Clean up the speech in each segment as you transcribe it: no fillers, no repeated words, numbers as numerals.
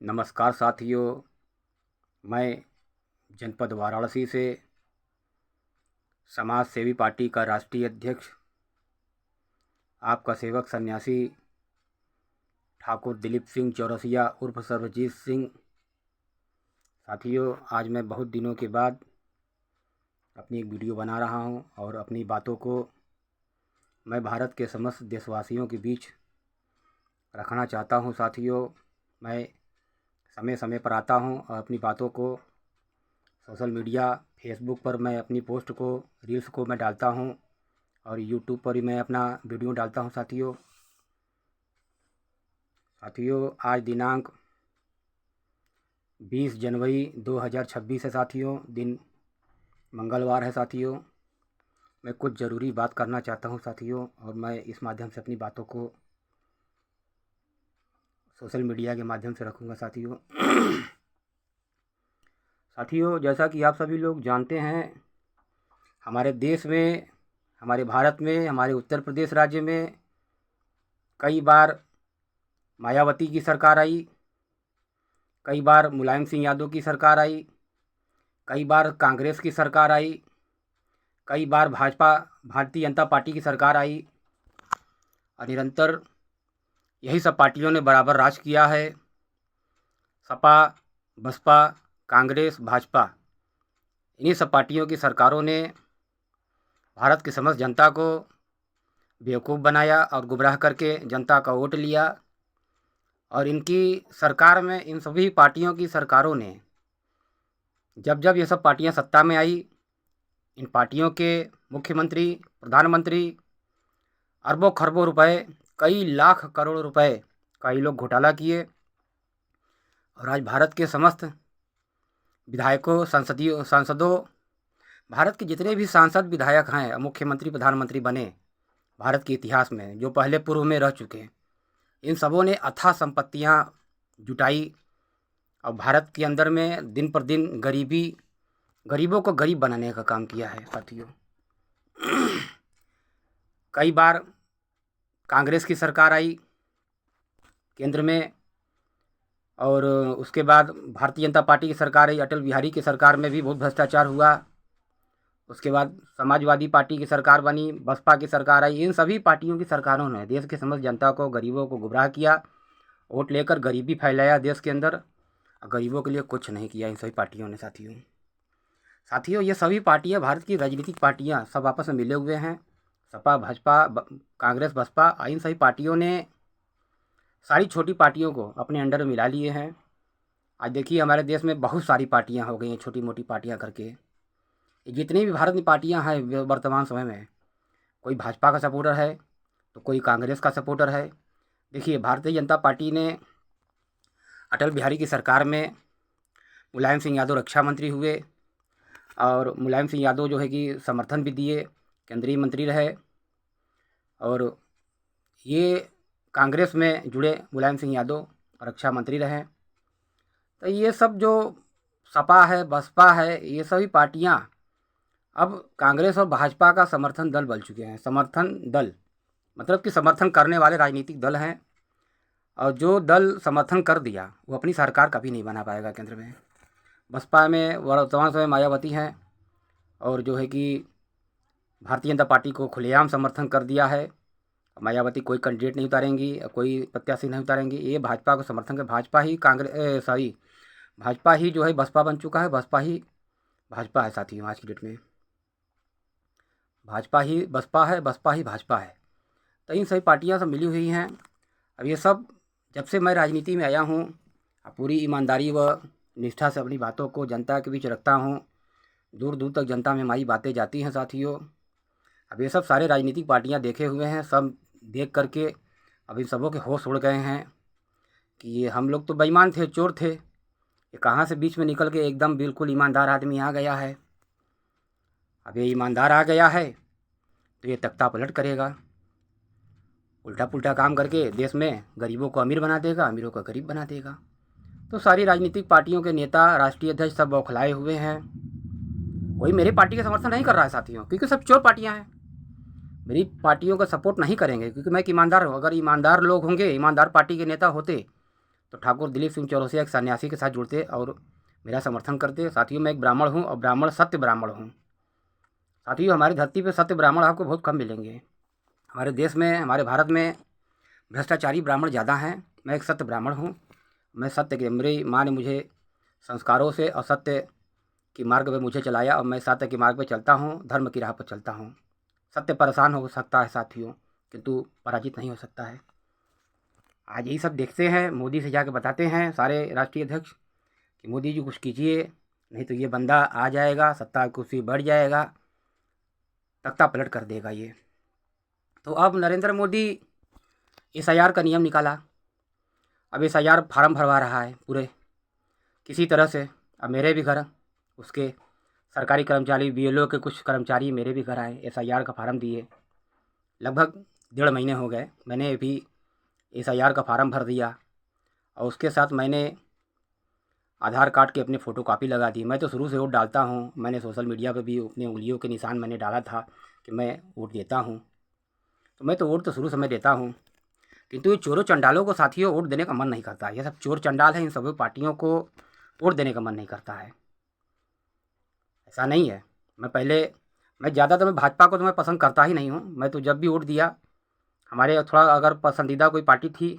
नमस्कार साथियों। मैं जनपद वाराणसी से समाज सेवी पार्टी का राष्ट्रीय अध्यक्ष आपका सेवक सन्यासी ठाकुर दिलीप सिंह चौरसिया उर्फ सर्वजीत सिंह। साथियों, आज मैं बहुत दिनों के बाद अपनी एक वीडियो बना रहा हूं और अपनी बातों को मैं भारत के समस्त देशवासियों के बीच रखना चाहता हूं। साथियों, मैं समय समय पर आता हूं और अपनी बातों को सोशल मीडिया फेसबुक पर मैं अपनी पोस्ट को रील्स को मैं डालता हूं और यूट्यूब पर भी मैं अपना वीडियो डालता हूं। साथियों, आज दिनांक 20 जनवरी 2026 है। साथियों, दिन मंगलवार है। साथियों, मैं कुछ ज़रूरी बात करना चाहता हूं साथियों, और मैं इस माध्यम से अपनी बातों को सोशल मीडिया के माध्यम से रखूंगा। साथियों, जैसा कि आप सभी लोग जानते हैं, हमारे देश में, हमारे भारत में, हमारे उत्तर प्रदेश राज्य में कई बार मायावती की सरकार आई, कई बार मुलायम सिंह यादव की सरकार आई, कई बार कांग्रेस की सरकार आई, कई बार भारतीय जनता पार्टी की सरकार आई और निरंतर यही सब पार्टियों ने बराबर राज किया है। सपा, बसपा, कांग्रेस, भाजपा, इन्हीं सब पार्टियों की सरकारों ने भारत की समस्त जनता को बेवकूफ़ बनाया और गुमराह करके जनता का वोट लिया। और इनकी सरकार में, इन सभी पार्टियों की सरकारों ने जब जब ये सब पार्टियां सत्ता में आई, इन पार्टियों के मुख्यमंत्री, प्रधानमंत्री अरबों खरबों रुपए, कई लाख करोड़ रुपए का ये लोग घोटाला किए। और आज भारत के समस्त विधायकों, सांसदों, भारत के जितने भी सांसद विधायक हैं, मुख्यमंत्री, प्रधानमंत्री बने भारत के इतिहास में, जो पहले पूर्व में रह चुके हैं, इन सबों ने अथाह संपत्तियां जुटाई और भारत के अंदर में दिन पर दिन गरीबों को गरीब बनाने का काम किया है। साथियों, कई बार कांग्रेस की सरकार आई केंद्र में और उसके बाद भारतीय जनता पार्टी की सरकार आई। अटल बिहारी की सरकार में भी बहुत भ्रष्टाचार हुआ। उसके बाद समाजवादी पार्टी की सरकार बनी, बसपा की सरकार आई। इन सभी पार्टियों की सरकारों ने देश की समस्त जनता को, गरीबों को गुमराह किया, वोट लेकर गरीबी फैलाया देश के अंदर, और गरीबों के लिए कुछ नहीं किया इन सभी पार्टियों ने। साथियों, ये सभी पार्टियां, भारत की राजनीतिक पार्टियां, सब आपस में मिले हुए हैं। सपा, भाजपा, कांग्रेस, बसपा, इन सभी पार्टियों ने सारी छोटी पार्टियों को अपने अंडर में मिला लिए हैं। आज देखिए, हमारे देश में बहुत सारी पार्टियां हो गई हैं, छोटी मोटी पार्टियां करके। जितनी भी भारत में पार्टियां हैं वर्तमान समय में, कोई भाजपा का सपोर्टर है तो कोई कांग्रेस का सपोर्टर है। देखिए, भारतीय जनता पार्टी ने अटल बिहारी की सरकार में मुलायम सिंह यादव रक्षा मंत्री हुए और मुलायम सिंह यादव जो है कि समर्थन भी दिए, केंद्रीय मंत्री रहे। और ये कांग्रेस में जुड़े मुलायम सिंह यादव रक्षा मंत्री रहे। तो ये सब जो सपा है, बसपा है, ये सभी पार्टियां अब कांग्रेस और भाजपा का समर्थन दल बन चुके हैं। समर्थन दल मतलब कि समर्थन करने वाले राजनीतिक दल हैं। और जो दल समर्थन कर दिया वो अपनी सरकार कभी नहीं बना पाएगा केंद्र में। बसपा में वर्तमान समय मायावती हैं और जो है कि भारतीय जनता पार्टी को खुलेआम समर्थन कर दिया है। मायावती कोई कैंडिडेट नहीं उतारेंगी, कोई प्रत्याशी नहीं उतारेंगी। ये भाजपा को समर्थन कर, भाजपा ही जो है बसपा बन चुका है। भाजपा है साथियों, आज की डेट में भाजपा ही बसपा है, बसपा ही भाजपा है। तो इन सभी पार्टियां सब मिली हुई हैं। अब ये सब, जब से मैं राजनीति में आया हूँ, पूरी ईमानदारी व निष्ठा से अपनी बातों को जनता के बीच रखता हूँ। दूर दूर तक जनता में हमारी बातें जाती हैं साथियों। अब ये सब सारे राजनीतिक पार्टियां देखे हुए हैं, सब देख करके अब इन सबों के होश उड़ गए हैं कि ये हम लोग तो बेईमान थे, चोर थे, ये कहाँ से बीच में निकल के एकदम बिल्कुल ईमानदार आदमी आ गया है। अब ये ईमानदार आ गया है तो ये तख्ता पलट करेगा, उल्टा पुल्टा काम करके देश में गरीबों को अमीर बना देगा, अमीरों को गरीब बना देगा। तो सारी राजनीतिक पार्टियों के नेता, राष्ट्रीय अध्यक्ष सब बौखलाए हुए हैं। कोई मेरी पार्टी का समर्थन नहीं कर रहा है साथियों, क्योंकि सब चोर पार्टियां हैं। मेरी पार्टियों का सपोर्ट नहीं करेंगे क्योंकि मैं एक ईमानदार हूँ। अगर ईमानदार लोग होंगे, ईमानदार पार्टी के नेता होते तो ठाकुर दिलीप सिंह चौरसिया एक सन्यासी के साथ जुड़ते और मेरा समर्थन करते। साथियों, मैं एक ब्राह्मण हूँ और ब्राह्मण सत्य ब्राह्मण हूँ। साथियों, हमारी धरती पे सत्य ब्राह्मण आपको बहुत कम मिलेंगे। हमारे देश में, हमारे भारत में भ्रष्टाचारी ब्राह्मण ज़्यादा हैं। मैं एक सत्य ब्राह्मण हूँ। मैं सत्य के, मेरी माँ ने मुझे संस्कारों से और सत्य की मार्ग पे मुझे चलाया और मैं सत्य के मार्ग पे चलता हूँ, धर्म की राह पर चलता हूँ। सत्य परेशान हो सकता है साथियों, किंतु पराजित नहीं हो सकता है। आज यही सब देखते हैं, मोदी से जाके बताते हैं सारे राष्ट्रीय अध्यक्ष कि मोदी जी कुछ कीजिए, नहीं तो ये बंदा आ जाएगा, सत्ता कुर्सी बढ़ जाएगा, तख्ता पलट कर देगा ये। तो अब नरेंद्र मोदी SIR का नियम निकाला। अब SIR फार्म भरवा रहा है पूरे किसी तरह से। अब मेरे भी घर उसके सरकारी कर्मचारी, BLO के कुछ कर्मचारी मेरे भी घर आए, SIR का फार्म दिए। लगभग 1.5 महीने हो गए, मैंने भी SIR का फार्म भर दिया और उसके साथ मैंने आधार कार्ड की अपनी फ़ोटोकॉपी लगा दी। मैं तो शुरू से वोट डालता हूँ, मैंने सोशल मीडिया पे भी अपनी उंगलियों के निशान मैंने डाला था कि मैं वोट देता हूँ। तो मैं तो वोट तो शुरू से मैं देता हूँ, किंतु ये चोरों चंडालों को साथियों वोट देने का मन नहीं करता। ये सब चोर चंडाल हैं, इन सभी पार्टियों को वोट देने का मन नहीं करता है। ऐसा नहीं है। मैं ज़्यादातर मैं भाजपा को तो मैं पसंद करता ही नहीं हूँ। मैं तो जब भी वोट दिया, हमारे थोड़ा अगर पसंदीदा कोई पार्टी थी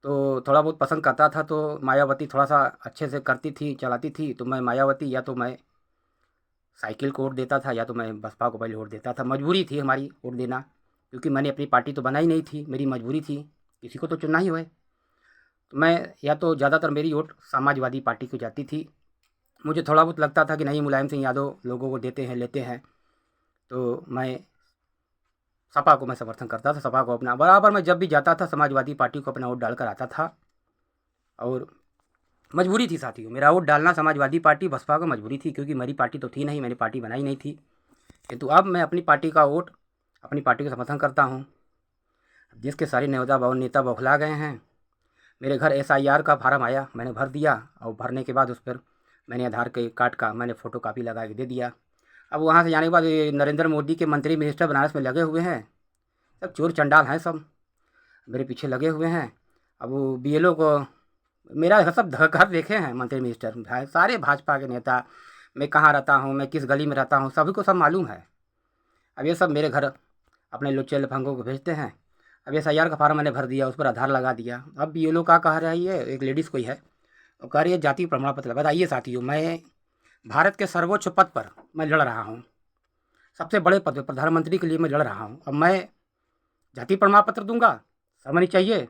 तो थोड़ा बहुत पसंद करता था। तो मायावती थोड़ा सा अच्छे से करती थी, चलाती थी, तो मैं मायावती या तो मैं साइकिल को वोट देता था या तो मैं बसपा को पहले वोट देता था। मजबूरी थी हमारी वोट देना, क्योंकि मैंने अपनी पार्टी तो बनाई नहीं थी, मेरी मजबूरी थी, किसी को तो चुनना ही है। तो मैं या तो ज़्यादातर मेरी वोट समाजवादी पार्टी को जाती थी। मुझे थोड़ा बहुत लगता था कि नहीं, मुलायम सिंह यादव लोगों को देते हैं, लेते हैं, तो मैं सपा को मैं समर्थन करता था। सपा को अपना बराबर मैं जब भी जाता था समाजवादी पार्टी को अपना वोट डाल कर आता था। और मजबूरी थी साथियों, मेरा वोट डालना समाजवादी पार्टी बसपा को मजबूरी थी, क्योंकि मेरी पार्टी तो थी नहीं, मैंने पार्टी बनाई नहीं थी। किंतु अब मैं अपनी पार्टी का वोट, अपनी पार्टी को समर्थन करता हूँ। जिसके सारे नेता बौखला गए हैं। मेरे घर SIR का फार्म आया, मैंने भर दिया और भरने के बाद उस पर मैंने आधार के कार्ड का मैंने फ़ोटोकॉपी लगा के दे दिया। अब वहाँ से जाने के बाद ये नरेंद्र मोदी के मंत्री मिनिस्टर बनारस में लगे हुए हैं, सब चोर चंडाल हैं, सब मेरे पीछे लगे हुए हैं। अब वो BLO को मेरा सब घर देखे हैं मंत्री मिनिस्टर, सारे भाजपा के नेता, मैं कहाँ रहता हूँ, मैं किस गली में रहता हूँ, सभी को सब मालूम है। अब ये सब मेरे घर अपने लुच्चे लफंगों को भेजते हैं। अब SIR का फार्म मैंने भर दिया, उस पर आधार लगा दिया। अब BLO का कह रही है, एक लेडीज़ कोई है, वो कह रही है जाति प्रमाण पत्र। बताइए साथियों, मैं भारत के सर्वोच्च पद पर मैं लड़ रहा हूँ, सबसे बड़े पद पर प्रधानमंत्री के लिए मैं लड़ रहा हूँ, अब मैं जाति प्रमाण पत्र दूंगा? शर्म नहीं चाहिए?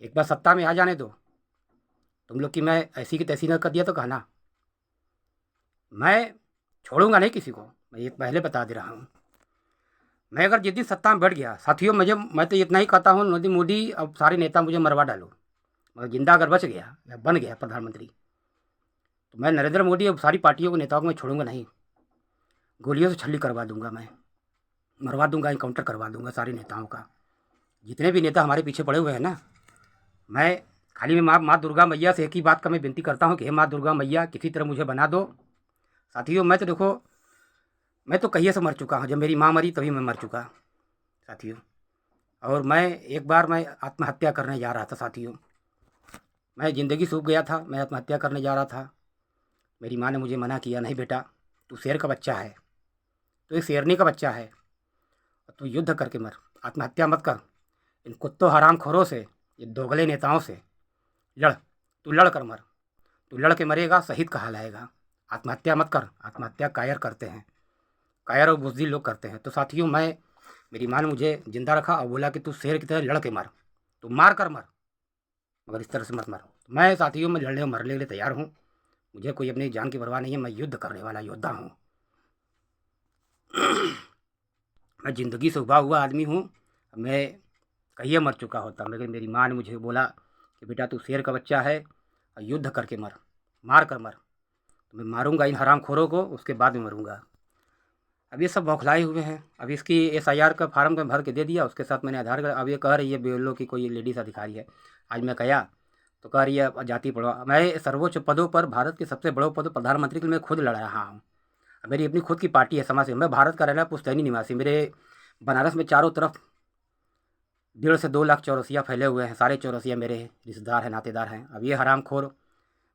एक बार सत्ता में आ जाने दो तुम लोग की, मैं ऐसी की तैसी न कर दिया तो कहना, मैं छोड़ूंगा नहीं किसी को। मैं ये पहले बता दे रहा हूँ। मैं अगर जिस दिन सत्ता में बैठ गया साथियों, मैं तो इतना ही कहता हूँ, मोदी अब सारे नेता मुझे मरवा डालो, मगर जिंदा अगर बच गया या बन गया प्रधानमंत्री, तो मैं नरेंद्र मोदी और सारी पार्टियों को, नेताओं को मैं छोड़ूंगा नहीं। गोलियों से छल्ली करवा दूंगा, मैं मरवा दूंगा, इनकाउंटर करवा दूंगा सारे नेताओं का। जितने भी नेता हमारे पीछे पड़े हुए हैं ना, मैं खाली मैं माँ दुर्गा मैया से एक ही बात का मैं विनती करता हूँ कि हे माँ दुर्गा मैया, किसी तरह मुझे बना दो। साथियों, मैं तो देखो, मैं तो कहिए से मर चुका हूँ, जब मेरी माँ मरी तभी मैं मर चुका साथियों। और मैं एक बार मैं आत्महत्या करने जा रहा था साथियों, मैं ज़िंदगी सूख गया था, मैं आत्महत्या करने जा रहा था। मेरी माँ ने मुझे मना किया, नहीं बेटा, तू शेर का बच्चा है, तू एक शेरनी का बच्चा है, तू युद्ध करके मर, आत्महत्या मत कर। इन कुत्तों हरामखोरों से, ये दोगले नेताओं से लड़, तू लड़ कर मर, तू लड़ के मरेगा, शहीद कहलाएगा। आत्महत्या मत कर, आत्महत्या कायर करते हैं, कायर और बुज़दिल लोग करते हैं। तो साथियों, मेरी माँ ने मुझे ज़िंदा रखा और बोला कि तू शेर की तरह लड़ के मर, तू मार कर मर, मगर इस तरह से मत मर। तो मैं साथियों, मैं लड़ने और मरने के लिए तैयार हूँ। मुझे कोई अपनी जान की परवाह नहीं है, मैं युद्ध करने वाला योद्धा हूँ। मैं ज़िंदगी से उबा हुआ आदमी हूँ। मैं कहिए मर चुका होता, लेकिन मेरी माँ ने मुझे बोला कि बेटा तू शेर का बच्चा है और युद्ध करके मर, मार कर मर। तो मैं मारूंगा इन हरामखोरों को, उसके बाद में मरूंगा। अब ये सब बौखलाए हुए हैं। अब इसकी SIR का फार्म मैं भर के दे दिया, उसके साथ मैंने आधार कार्ड। अब ये कह रही है BLO की कोई लेडीज़ अधिकारी है, आज मैं गया तो कह रही है जाति प्रमाण। मैं सर्वोच्च पदों पर, भारत के सबसे बड़े पद प्रधानमंत्री के लिए मैं खुद लड़ रहा हूँ। मेरी अपनी खुद की पार्टी है, समाज सेवी। मैं भारत का रहना पुश्तैनी निवासी, मेरे बनारस में चारों तरफ 1.5 से 2 लाख चौरसिया फैले हुए हैं, सारे चौरसिया मेरे रिश्तेदार हैं, नातेदार हैं। अब ये हरामखोर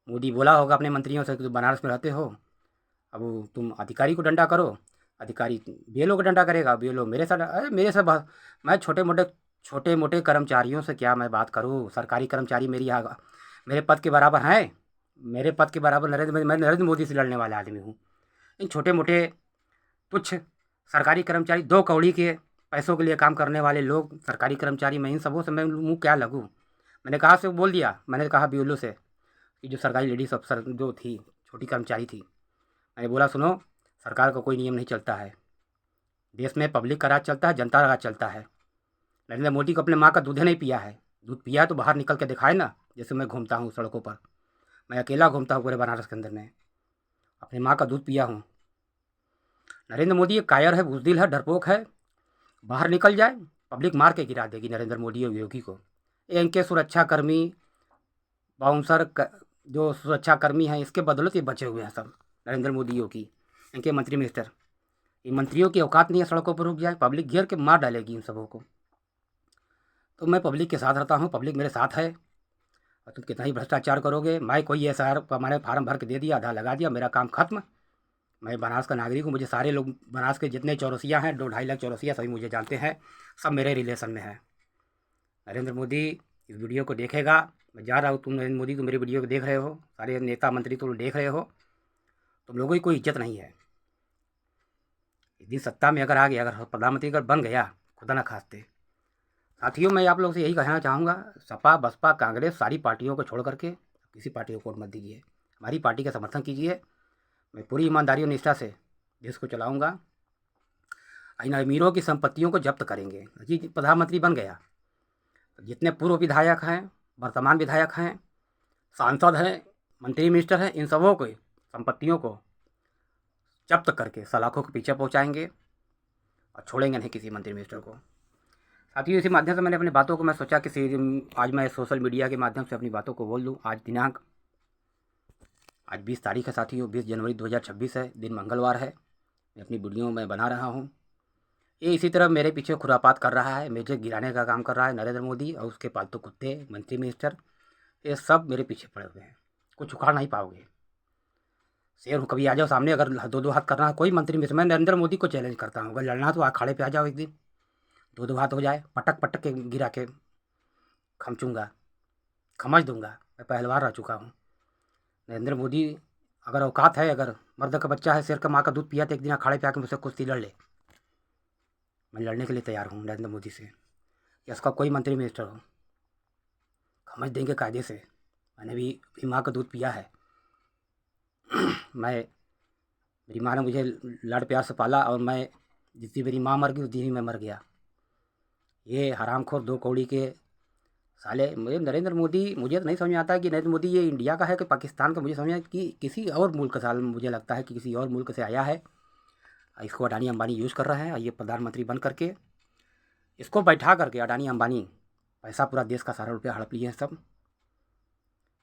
मोदी बोला होगा अपने मंत्रियों से कि तुम बनारस में रहते हो, अब तुम अधिकारी को डंडा करो, अधिकारी बीएलओ को डंडा करेगा, बीएलओ मेरे साथ। अरे मेरे से मैं छोटे मोटे कर्मचारियों से क्या मैं बात करूँ? सरकारी कर्मचारी मेरे पद के बराबर हैं, मेरे पद के बराबर मैं नरेंद्र मोदी से लड़ने वाला आदमी हूँ। इन छोटे मोटे तुच्छ सरकारी कर्मचारी, 2 कौड़ी के पैसों के लिए काम करने वाले लोग सरकारी कर्मचारी, मैं इन सबों से मैं मुँह क्या लगूँ? मैंने कहा से बोल दिया, मैंने कहा बीएलओ से कि जो सरकारी लेडीज़ अफसर जो थी, छोटी कर्मचारी थी, मैंने बोला सुनो, सरकार का कोई नियम नहीं चलता है, देश में पब्लिक का राज चलता है, जनता का राज चलता है। नरेंद्र मोदी को अपने माँ का दूध नहीं पिया है, दूध पिया है तो बाहर निकल के दिखाए ना। जैसे मैं घूमता हूँ सड़कों पर, मैं अकेला घूमता हूँ पूरे बनारस के अंदर में, अपनी माँ का दूध पिया हूँ। नरेंद्र मोदी एक कायर है, बुज़दिल है, डरपोक है, बाहर निकल जाए पब्लिक मार के गिरा देगी नरेंद्र मोदी और योगी को। इनके सुरक्षाकर्मी बाउंसर जो सुरक्षाकर्मी हैं, इसके बदौलत ये बचे हुए हैं सब, नरेंद्र मोदी योगी, इनके मंत्री मिनिस्टर। इन मंत्रियों की औकात नहीं है सड़कों पर रुक जाए, पब्लिक घेर के मार डालेगी इन सबों को। तो मैं पब्लिक के साथ रहता हूँ, पब्लिक मेरे साथ है। और तुम कितना ही भ्रष्टाचार करोगे, मैं कोई ऐसा हमारे फार्म भर के दे दिया, आधा लगा दिया, मेरा काम खत्म। मैं बनारस का नागरिक हूँ, मुझे सारे लोग बनारस के जितने चौरसिया हैं, 2-2.5 लाख चौरसिया, सभी मुझे जानते हैं, सब मेरे रिलेशन में हैं। नरेंद्र मोदी इस वीडियो को देखेगा, मैं जा रहा हूँ, तुम नरेंद्र मोदी तुम मेरे वीडियो को देख रहे हो, सारे नेता मंत्री तुम देख रहे हो, तुम लोगों की कोई इज्जत नहीं है। इस दिन सत्ता में अगर आ गया, अगर प्रधानमंत्री अगर बन गया, खुदा ना खास्ते। साथियों, मैं आप लोगों से यही कहना चाहूँगा, सपा बसपा कांग्रेस सारी पार्टियों को छोड़ करके किसी पार्टी को वोट मत दीजिए, हमारी पार्टी का समर्थन कीजिए। मैं पूरी ईमानदारी और निष्ठा से देश को चलाऊँगा। इन अमीरों की संपत्तियों को जब्त करेंगे। जी प्रधानमंत्री बन गया तो जितने पूर्व विधायक हैं, वर्तमान विधायक हैं, सांसद हैं, मंत्री मिनिस्टर हैं, इन सबों को संपत्तियों को जब्त करके सलाखों के पीछे पहुंचाएंगे और छोड़ेंगे नहीं किसी मंत्री मिनिस्टर को। साथियों, इसी माध्यम से मैंने अपनी बातों को मैं सोचा कि आज मैं सोशल मीडिया के माध्यम से अपनी बातों को बोल दूँ। आज 20 तारीख है साथियों, 20 जनवरी 2026 है, दिन मंगलवार है। मैं अपनी वीडियो में बना रहा हूँ। ये इसी तरह मेरे पीछे खुरापात कर रहा है, मुझे गिराने का काम कर रहा है नरेंद्र मोदी और उसके पालतू कुत्ते, मंत्री मिनिस्टर, ये सब मेरे पीछे पड़े हुए हैं, कुछ उखाड़ नहीं पाओगे। शेर कभी आ जाओ सामने, अगर 2-2 हाथ करना है कोई मंत्री मिनिस्टर, मैं नरेंद्र मोदी को चैलेंज करता हूँ, अगर लड़ना तो अखाड़े पे आ जाओ एक दिन, 2-2 हाथ हो जाए, पटक पटक के गिरा के खमचूँगा, समझ दूंगा। मैं पहलवान रह चुका हूँ। नरेंद्र मोदी अगर औकात है, अगर मर्द का बच्चा है, शेर का माँ का दूध पिया, तो एक दिन अखाड़े पे आके मुझसे कुश्ती लड़ ले, मैं लड़ने के लिए तैयार हूँ नरेंद्र मोदी से, या उसका कोई मंत्री मिनिस्टर हो, समझ देंगे कायदे से। मैंने भी अपनी माँ का दूध पिया है। मेरी माँ ने मुझे लाड प्यार से पाला और मैं जिस दिन मेरी माँ मर गई उस दिन ही मैं मर गया। ये हरामखोर 2 कौड़ी के साले, मुझे नरेंद्र मोदी, मुझे तो नहीं समझ में आता कि नरेंद्र मोदी ये इंडिया का है कि पाकिस्तान का। मुझे समझ में कि किसी और मुल्क का, मुझे लगता है कि किसी और मुल्क से आया है, इसको अडानी अंबानी यूज़ कर रहे हैं। ये प्रधानमंत्री बन करके इसको बैठा करके अडानी अंबानी पैसा पूरा देश का सारा रुपया हड़प लिए हैं सब।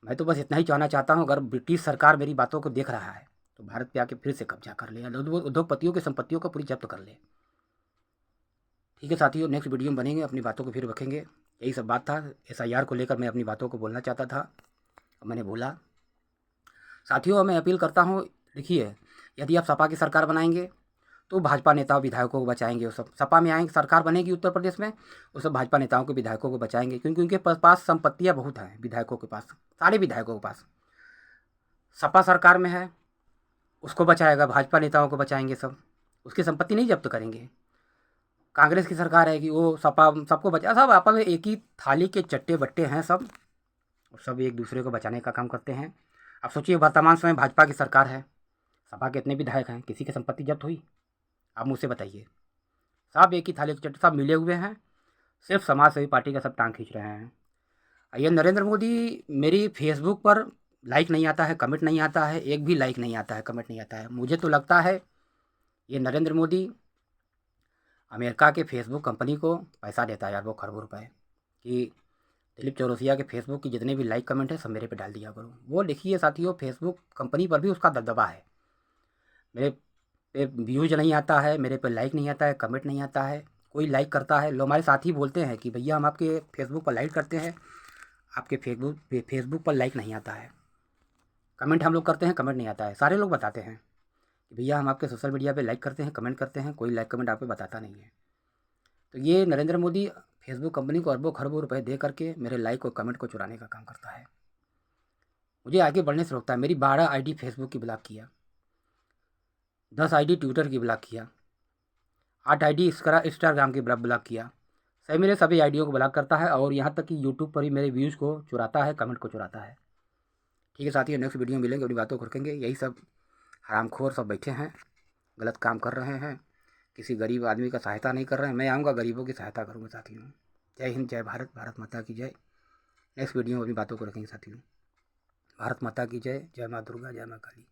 मैं तो बस इतना ही कहना चाहता हूँ, अगर ब्रिटिश सरकार मेरी बातों को देख रहा है तो भारत पे आके फिर से कब्जा कर ले, उद्योगपतियों की संपत्तियों को पूरी जब्त कर ले। ठीक है साथियों, नेक्स्ट वीडियो में बनेंगे, अपनी बातों को फिर रखेंगे। यही सब बात था, SIR को लेकर मैं अपनी बातों को बोलना चाहता था और मैंने बोला। साथियों, मैं अपील करता हूँ, देखिए, यदि आप सपा की सरकार बनाएंगे तो भाजपा नेताओं विधायकों को बचाएंगे। वो सब सपा में आएंगे, सरकार बनेगी उत्तर प्रदेश में, वो सब भाजपा नेताओं को विधायकों को बचाएंगे, क्योंकि उनके पास संपत्तियाँ बहुत हैं, विधायकों के पास, सारे विधायकों के पास। सपा सरकार में है, उसको बचाएगा, भाजपा नेताओं को बचाएंगे सब, उसकी संपत्ति नहीं जब्त करेंगे। कांग्रेस की सरकार है कि वो सपा सबको बचा, सब आपस में एक ही थाली के चट्टे बट्टे हैं सब, और सब एक दूसरे को बचाने का काम करते हैं। अब सोचिए, वर्तमान समय भाजपा की सरकार है, सपा के इतने विधायक हैं, किसी की संपत्ति जब्त हुई? आप मुझसे बताइए। सब एक ही थाली के चट्टे, सब मिले हुए हैं, सिर्फ समाज सेवी पार्टी का सब टांग खींच रहे हैं। ये नरेंद्र मोदी मेरी फेसबुक पर लाइक नहीं आता है, कमेंट नहीं आता है, एक भी लाइक नहीं आता है, कमेंट नहीं आता है। मुझे तो लगता है ये नरेंद्र मोदी अमेरिका के फेसबुक कंपनी को पैसा देता है यार, वो खरबों रुपए, कि दिलीप चौरसिया के फेसबुक की जितने भी लाइक कमेंट है सब मेरे पे डाल दिया करो। वो देखिए साथियों, फेसबुक कंपनी पर भी उसका दबदबा है, मेरे पे व्यूज नहीं आता है, मेरे पे लाइक नहीं आता है, कमेंट नहीं आता है, कोई लाइक करता है। लोग हमारे साथी बोलते हैं कि भैया हम आपके फेसबुक पर लाइक करते हैं, आपके फेसबुक पर लाइक नहीं आता है। कमेंट हम लोग करते हैं, कमेंट नहीं आता है। सारे लोग बताते हैं कि भैया हम आपके सोशल मीडिया पे लाइक करते हैं, कमेंट करते हैं, कोई लाइक कमेंट आप पे बताता नहीं है। तो ये नरेंद्र मोदी फेसबुक कंपनी को अरबों खरबों रुपए दे करके मेरे लाइक और कमेंट को चुराने का काम करता है। मुझे आगे बढ़ने से रोकता है। मेरी 12 आईडी फेसबुक की ब्लॉक किया, 10 आईडी ट्विटर की ब्लॉक किया, 8 आईडी इंस्टाग्राम की ब्लॉक किया। सही मेरे सभी आईडियों को ब्लॉक करता है और यहाँ तक कि यूट्यूब पर ही मेरे व्यूज़ को चुराता है, कमेंट को चुराता है। ठीक है साथियों, नेक्स्ट वीडियो में मिलेंगे, अपनी बातों को रखेंगे। यही सब हरामखोर सब बैठे हैं, गलत काम कर रहे हैं, किसी गरीब आदमी का सहायता नहीं कर रहे हैं। मैं आऊँगा, गरीबों की सहायता करूँगा साथियों। जय हिंद, जय भारत, भारत माता की जय। नेक्स्ट वीडियो में अपनी बातों को रखेंगे साथियों। भारत माता की जय। जय माँ दुर्गा, जय माँ काली।